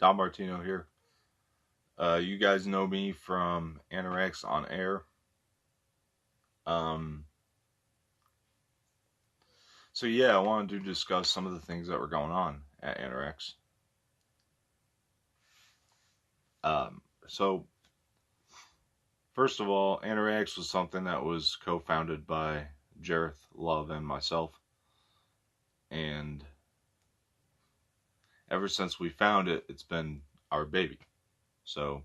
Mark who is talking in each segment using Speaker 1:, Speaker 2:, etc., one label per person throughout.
Speaker 1: Don Martino here. You guys know me from Anoraks On-Air. Um, so yeah, I wanted to discuss some of the things that were going on at Anoraks. So first of all, Anoraks was something that was co-founded by Jareth, Love, and myself. And ever since we found it, it's been our baby. So,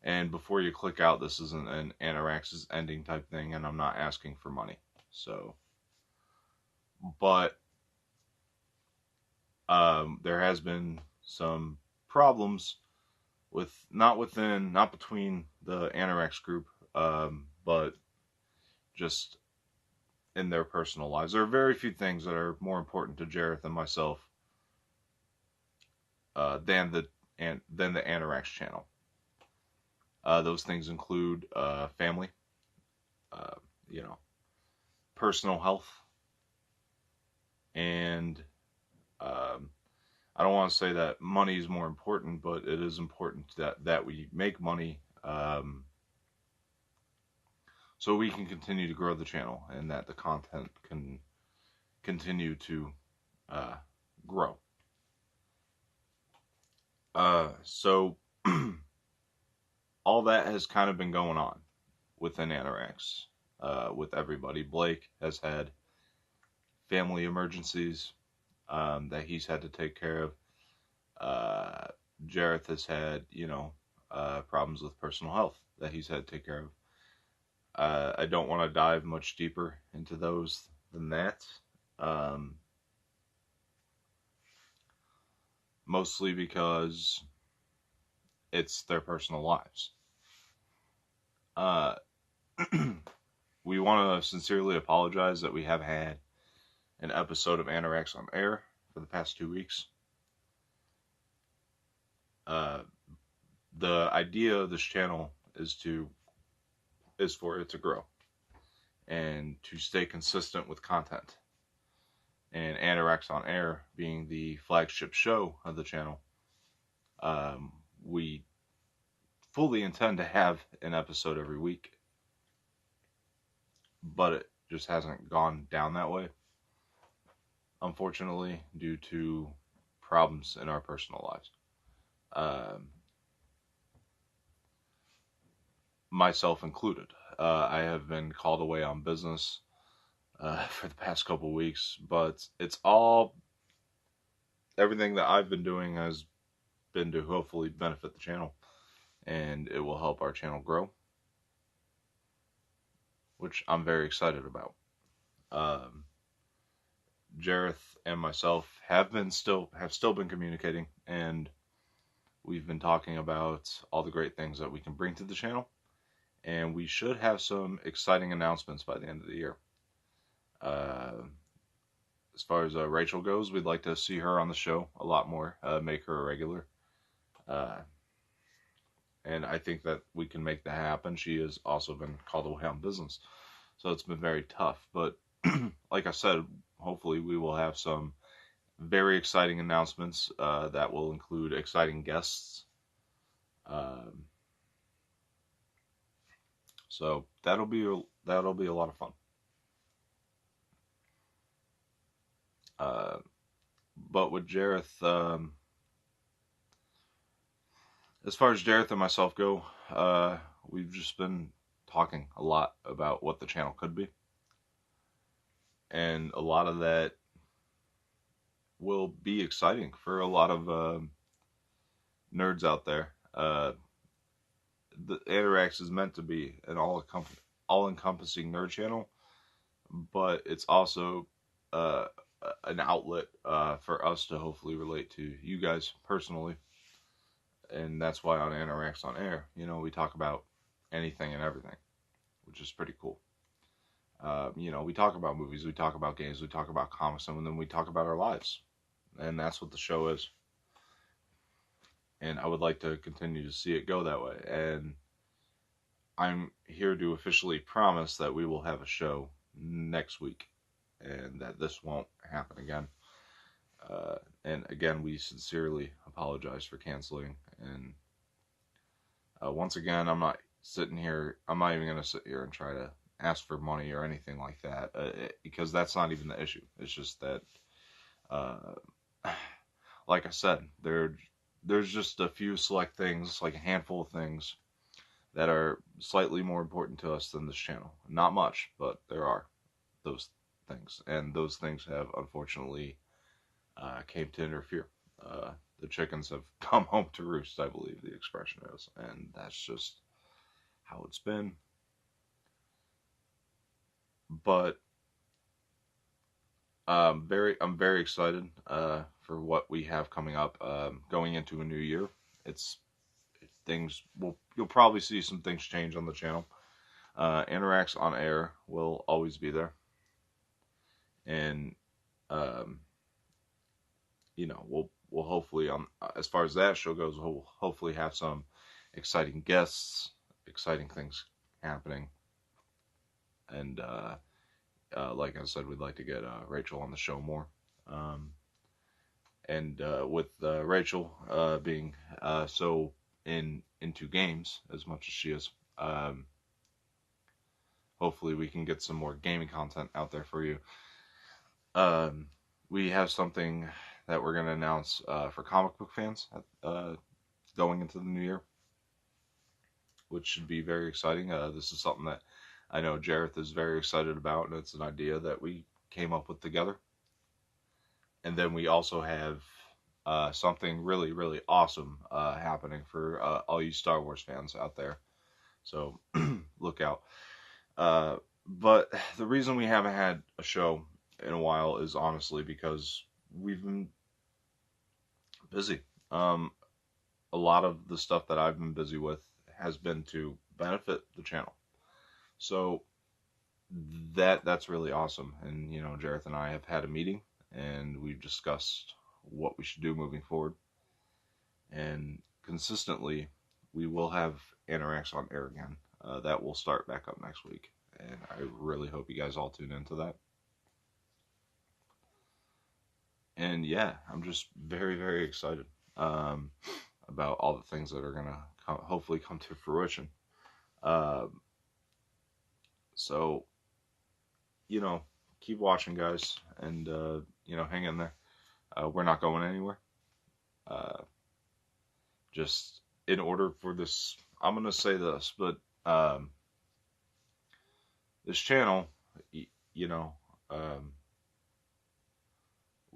Speaker 1: and before you click out, this isn't an Anoraks is ending type thing, and I'm not asking for money. So, but there has been some problems not between the Anoraks group, but just in their personal lives. There are very few things that are more important to Jareth and myself than the Anoraks channel. Those things include family, uh, personal health, and I don't want to say that money is more important, but it is important that we make money so we can continue to grow the channel and that the content can continue to grow. So all that has kind of been going on within Anoraks with everybody. Blake has had family emergencies that he's had to take care of. Jareth has had, problems with personal health that he's had to take care of. I don't want to dive much deeper into those than that. Mostly because it's their personal lives. We want to sincerely apologize that we have had an episode of Anoraks on Air for the past 2 weeks. The idea of this channel is for it to grow and to stay consistent with content. And Anoraks on Air being the flagship show of the channel, we fully intend to have an episode every week, but it just hasn't gone down that way, unfortunately, due to problems in our personal lives. Myself included. I have been called away on business for the past couple weeks, but everything that I've been doing has been to hopefully benefit the channel, and it will help our channel grow, which I'm very excited about. Jareth and myself have still been communicating, and we've been talking about all the great things that we can bring to the channel, and we should have some exciting announcements by the end of the year. As far as Rachel goes, we'd like to see her on the show a lot more, make her a regular. And I think that we can make that happen. She has also been called away on business, so it's been very tough. But like I said, hopefully we will have some very exciting announcements that will include exciting guests. So that'll be a lot of fun. But with Jareth, as far as Jareth and myself go, we've just been talking a lot about what the channel could be. And a lot of that will be exciting for a lot of nerds out there. The Anoraks is meant to be an all-encompassing nerd channel, but it's also an outlet for us to hopefully relate to you guys personally. And that's why on Anoraks on Air, we talk about anything and everything, which is pretty cool. We talk about movies, we talk about games, we talk about comics, and then we talk about our lives. And that's what the show is. And I would like to continue to see it go that way. And I'm here to officially promise that we will have a show next week, and that this won't happen again. And again, we sincerely apologize for canceling. And once again, I'm not even going to sit here and try to ask for money or anything like that, because that's not even the issue. It's just that, uh, like I said, there's just a few select things, like a handful of things, that are slightly more important to us than this channel. Not much, but there are those things. And those things have, unfortunately, came to interfere. Uh, the chickens have come home to roost, I believe the expression is. And that's just how it's been. But I'm very excited for what we have coming up, going into a new year. It's you'll probably see some things change on the channel. Anoraks On-Air will always be there, and um, we'll hopefully, as far as that show goes, we'll hopefully have some exciting guests, exciting things happening, and like I said, we'd like to get Rachel on the show more. And with Rachel being so into games as much as she is, hopefully we can get some more gaming content out there for you. We have something that we're going to announce for comic book fans going into the new year, which should be very exciting. This is something that I know Jareth is very excited about, and it's an idea that we came up with together. And then we also have something really, really awesome happening for all you Star Wars fans out there. So look out. But the reason we haven't had a show in a while is honestly because we've been busy. A lot of the stuff that I've been busy with has been to benefit the channel. So that's really awesome. And, Jareth and I have had a meeting, and we've discussed what we should do moving forward. And consistently, we will have Anoraks On-Air again. That will start back up next week. And I really hope you guys all tune into that. And yeah, I'm just very, very excited about all the things that are going to hopefully come to fruition. So, keep watching, guys, and, hang in there. We're not going anywhere. Just in order for this, I'm going to say this, but this channel, we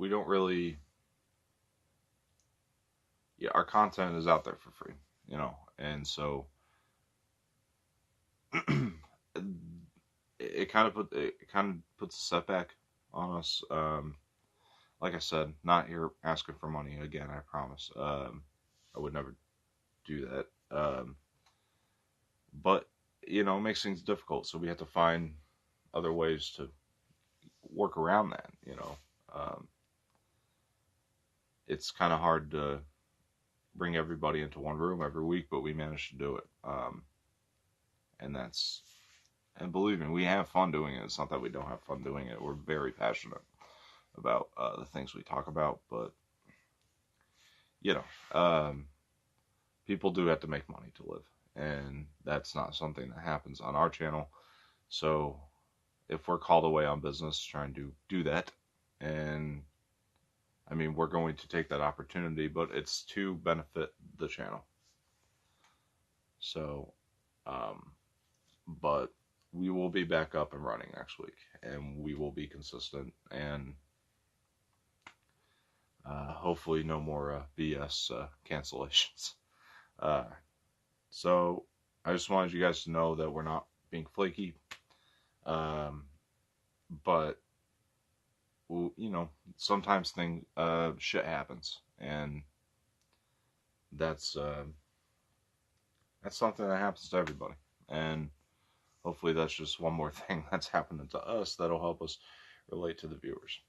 Speaker 1: don't really, our content is out there for free, and so it kind of puts a setback on us. Like I said, not here asking for money again. I promise. I would never do that. But it makes things difficult, so we have to find other ways to work around that. It's kind of hard to bring everybody into one room every week, but we managed to do it. And believe me, we have fun doing it. It's not that we don't have fun doing it. We're very passionate about the things we talk about, but people do have to make money to live, and that's not something that happens on our channel. So if we're called away on business trying to do that, and I mean, we're going to take that opportunity, but it's to benefit the channel. So, but we will be back up and running next week, and we will be consistent, and hopefully no more BS cancellations. So I just wanted you guys to know that we're not being flaky, but sometimes shit happens, and that's something that happens to everybody, and hopefully that's just one more thing that's happening to us that'll help us relate to the viewers.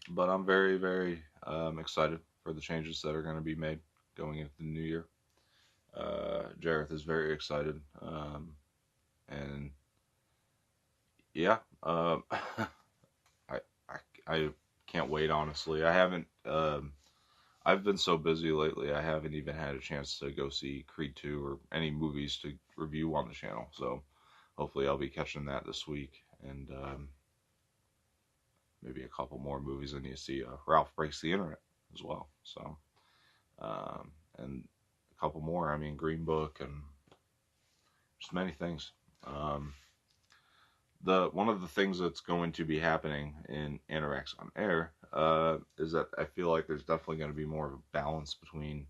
Speaker 1: But I'm very, very excited for the changes that are going to be made going into the new year. Jareth is very excited, and yeah, I can't wait, honestly. I haven't, I've been so busy lately, I haven't even had a chance to go see Creed 2 or any movies to review on the channel. So hopefully I'll be catching that this week. And maybe a couple more movies I need to see. Ralph Breaks the Internet as well. So, and a couple more. I mean, Green Book and just many things. One of the things that's going to be happening in Anoraks On-Air is that I feel like there's definitely going to be more of a balance between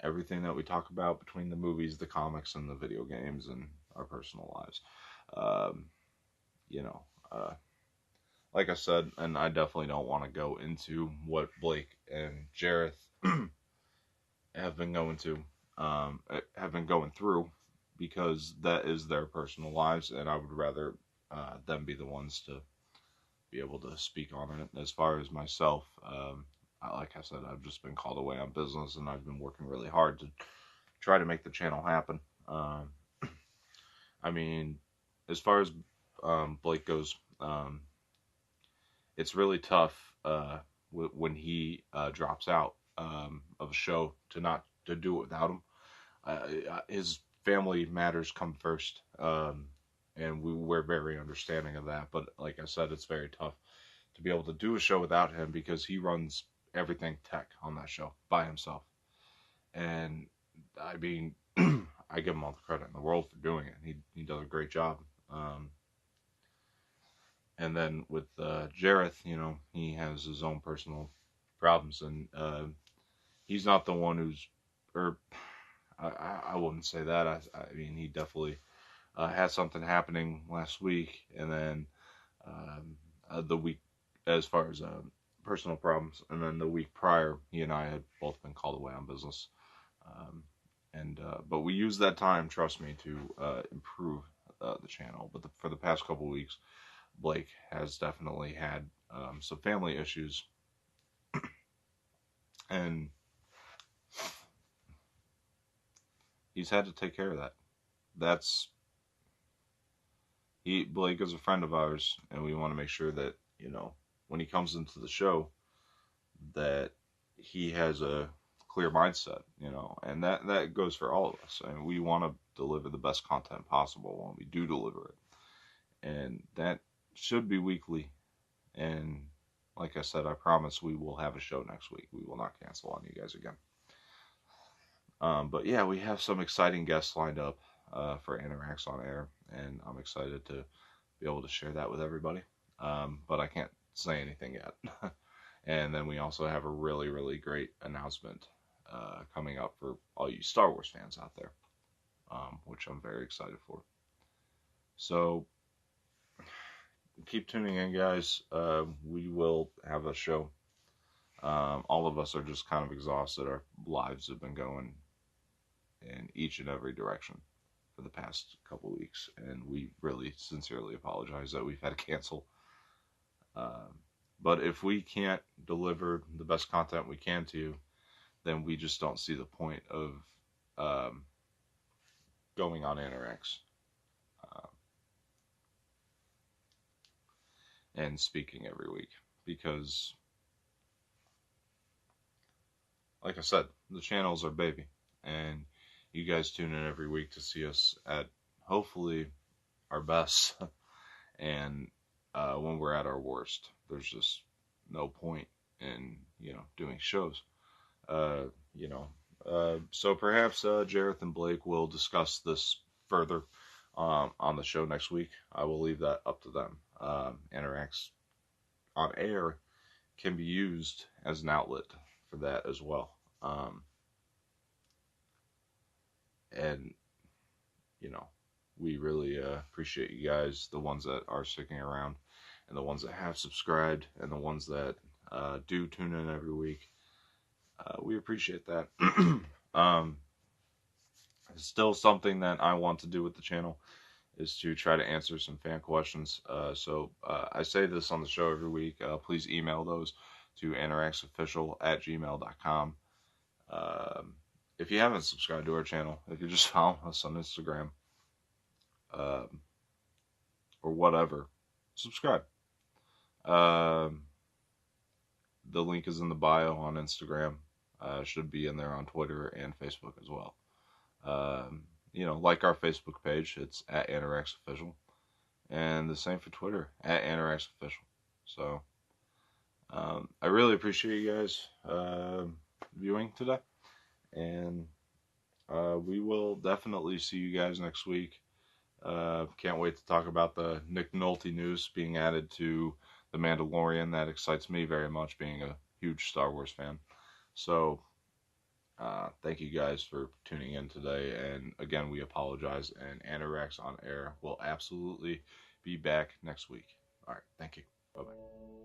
Speaker 1: everything that we talk about, between the movies, the comics, and the video games, and our personal lives. You know, like I said, and I definitely don't want to go into what Blake and Jareth have been going through, because that is their personal lives, and I would rather them be the ones to be able to speak on it. As far as myself, like I said, I've just been called away on business, and I've been working really hard to try to make the channel happen. I mean, as far as Blake goes, it's really tough when he drops out of a show to do it without him. His family matters come first, and we're very understanding of that. But like I said, it's very tough to be able to do a show without him, because he runs everything tech on that show by himself. And I mean, I give him all the credit in the world for doing it. He does a great job. And then with Jareth, he has his own personal problems, and he's not the one who's, or I wouldn't say that. I mean, he definitely had something happening last week, and then the week, as far as personal problems, and then the week prior, he and I had both been called away on business. But we used that time, trust me, to improve the channel. But for the past couple weeks, Blake has definitely had some family issues, and he's had to take care of that. Blake is a friend of ours, and we want to make sure that, when he comes into the show, that he has a clear mindset, and that goes for all of us. And we want to deliver the best content possible when we do deliver it. And that should be weekly. And like I said, I promise we will have a show next week. We will not cancel on you guys again. But yeah, we have some exciting guests lined up for Anoraks On-Air, and I'm excited to be able to share that with everybody. But I can't say anything yet. And then we also have a really, really great announcement coming up for all you Star Wars fans out there, which I'm very excited for. So keep tuning in, guys. We will have a show. All of us are just kind of exhausted. Our lives have been going in each and every direction for the past couple weeks, and we really sincerely apologize that we've had to cancel. But if we can't deliver the best content we can to you, then we just don't see the point of going on Anoraks and speaking every week, because, like I said, the channel's our baby, and you guys tune in every week to see us at hopefully our best, and when we're at our worst, there's just no point in doing shows. So perhaps Jareth and Blake will discuss this further on the show next week. I will leave that up to them. Anoraks On-Air can be used as an outlet for that as well. And we really appreciate you guys, the ones that are sticking around, and the ones that have subscribed, and the ones that do tune in every week. We appreciate that. Still something that I want to do with the channel is to try to answer some fan questions. So I say this on the show every week. Please email those to anoraksofficial@gmail.com. If you haven't subscribed to our channel, if you just follow us on Instagram or whatever, subscribe. the link is in the bio on Instagram. Should be in there on Twitter and Facebook as well. Like our Facebook page, it's at Anoraks Official, and the same for Twitter at Anoraks Official. So I really appreciate you guys viewing today, and we will definitely see you guys next week. Can't wait to talk about the Nick Nolte news being added to The Mandalorian. That excites me very much, being a huge Star Wars fan. So, thank you guys for tuning in today. And again, we apologize. And Anoraks On Air will absolutely be back next week. All right. Thank you. Bye bye.